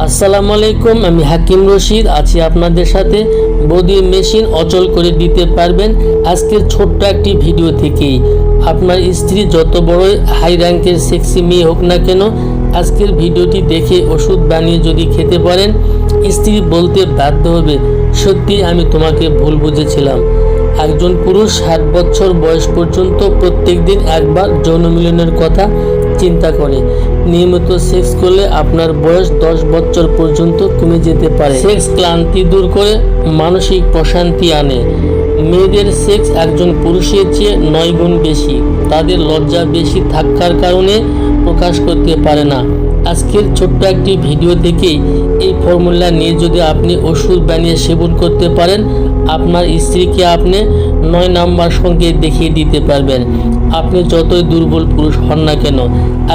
আসসালামু আলাইকুম, আমি হাকিম রশিদ আছি আপনাদের সাথে। বৌদির মেশিন অচল করে দিতে পারবেন আজকের ছোট্ট একটি ভিডিও থেকেই। আপনার স্ত্রী যত বড়ই হাই র্যাঙ্কের সেক্সি মেয়ে হোক না কেন, আজকের ভিডিওটি দেখে ওষুধ বানিয়ে যদি খেতে পারেন, স্ত্রী বলতে বাধ্য হবে, সত্যি আমি তোমাকে ভুল বুঝেছিলাম। একজন পুরুষ 60 বছর বয়স পর্যন্ত প্রত্যেক দিন একবার যৌন মিলনের কথা চিন্তা করে। নিয়মিত সেক্স করলে আপনার বয়স 10 বছর পর্যন্ত কমে যেতে পারে। সেক্স ক্লান্তি দূর করে মানসিক প্রশান্তি আনে। মেয়েদের সেক্স একজন পুরুষের চেয়ে 9 গুণ বেশি। তাদের লজ্জা বেশি থাকার কারণে প্রকাশ করতে পারে না। আজকের ছোট্ট একটি ভিডিও থেকেই এই ফর্মুলা নিয়ে যদি আপনি ওষুধ বানিয়ে সেবন করতে পারেন, আপনার স্ত্রীকে আপনি 9 নাম্বার সংকেত দেখিয়ে দিতে পারবেন। আপনি যতই দুর্বল পুরুষ হন না কেন,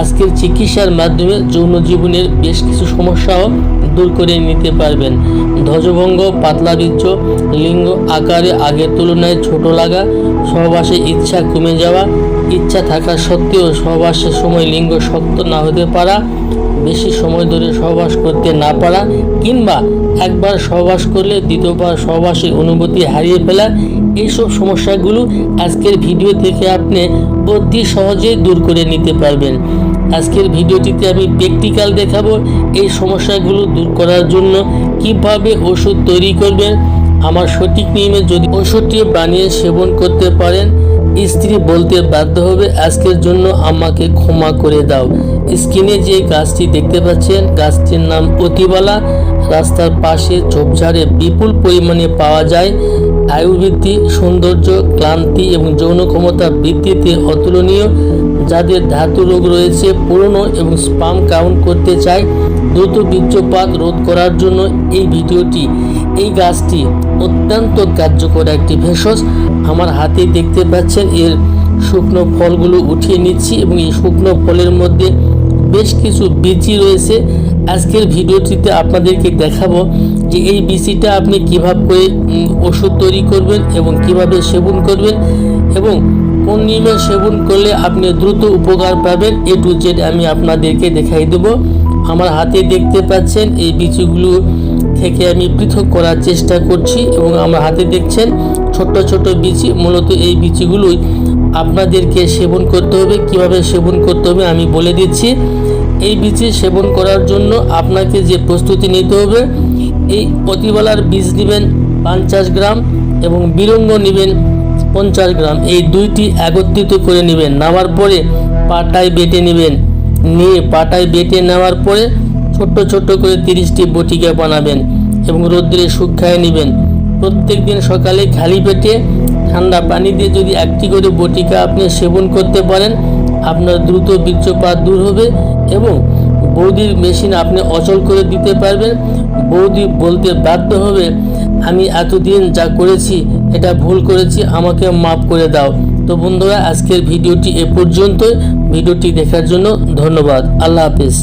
আজকের চিকিৎসার মাধ্যমে যৌন জীবনের বেশ কিছু সমস্যাও দূর করে নিতে পারবেন। ধ্বজভঙ্গ, পাতলা বীর্য, লিঙ্গ আকারে আগের তুলনায় ছোট লাগা, সহবাসে ইচ্ছা কমে যাওয়া, ইচ্ছা থাকা সত্ত্বেও সহবাসের সময় লিঙ্গ শক্ত না হতে পারা, বেশি সময় ধরে সহবাস করতে না পারা, কিংবা একবার সহবাস করলে দ্বিতীয়বার সহবাসের অনুভূতি হারিয়ে ফেলা, এইসব সমস্যাগুলো আজকের ভিডিও থেকে আপনি অতি সহজেই দূর করে নিতে পারবেন। আজকের ভিডিওটিতে আমি প্র্যাকটিক্যাল দেখাবো এই সমস্যাগুলো দূর করার জন্য কিভাবে ওষুধ তৈরি করবেন। আমার সঠিক নিয়মে যদি ওষুধটি বানিয়ে সেবন করতে পারেন, স্ত্রী বলতে বাধ্য হবে, আজকের জন্য আমাকে ক্ষমা করে দাও। স্ক্রিনে যে গাছটি দেখতে পাচ্ছেন, গাছটির নাম অতিবালা। রাস্তার পাশে ঝোপঝাড়ে বিপুল পরিমাণে পাওয়া যায়। আয়ুবৃদ্ধি, সৌন্দর্য, ক্লান্তি এবং যৌন ক্ষমতা বৃদ্ধিতে অতুলনীয়। যাদের ধাতু রোগ রয়েছে, পুরনো এবং স্পাম কাউন্ট করতে চায়, দ্রুত বীর্যপাত রোধ করার জন্য এই গাছটি অত্যন্ত কার্যকর একটি ভেষজ। আমার হাতে দেখতে পাচ্ছেন এর শুকনো ফলগুলো উঠিয়ে নিচ্ছি এবং এই শুকনো ফলের মধ্যে বেশ কিছু বীজি রয়েছে। আজকের ভিডিওটিতে আপনাদেরকে দেখাবো যে এই বীজিটা আপনি কিভাবে করে ওষুধ তৈরি করবেন এবং কিভাবে সেবন করবেন এবং কোন নিয়মে সেবন করলে আপনি দ্রুত উপকার পাবেন। A to Z আমি আপনাদেরকে দেখাই দেব। আমার হাতে দেখতে পাচ্ছেন এই বীজগুলো থেকে আমি পৃথক করার চেষ্টা করছি এবং আমার হাতে দেখছেন ছোট ছোট বীজ। মূলত এই বীজগুলোই আপনাদেরকে সেবন করতে হবে। কিভাবে সেবন করতে হবে আমি বলে দিচ্ছি। এই বীজ সেবন করার জন্য আপনাকে যে প্রস্তুতি নিতে হবে, এই অতিবালার বীজ নেবেন 50 গ্রাম এবং বিরঙ্গ নেবেন 50 গ্রাম। এই দুইটি একত্রিত করে নেবেন। নেওয়ার পরে পাটায় বেটে নেবেন। নিয়ে পাটায় বেটে নেওয়ার পরে ছোট্ট ছোট্ট করে 30টি বটিকা বানাবেন এবং রোদ্রে শুকায় নেবেন। প্রত্যেক দিন সকালে খালি পেটে ঠান্ডা পানি দিয়ে যদি 1টি করে বটিকা আপনি সেবন করতে পারেন, আপনার দ্রুত বীর্যপাত দূর হবে এবং বৌদির মেশিন আপনি অচল করে দিতে পারবেন। বৌদি বলতে বাধ্য হবে, আমি এতদিন যা করেছি এটা ভুল করেছি, আমাকে মাফ করে দাও। তো বন্ধুরা, আজকের ভিডিওটি এ পর্যন্তই। ভিডিওটি দেখার জন্য ধন্যবাদ। আল্লাহ হাফেজ।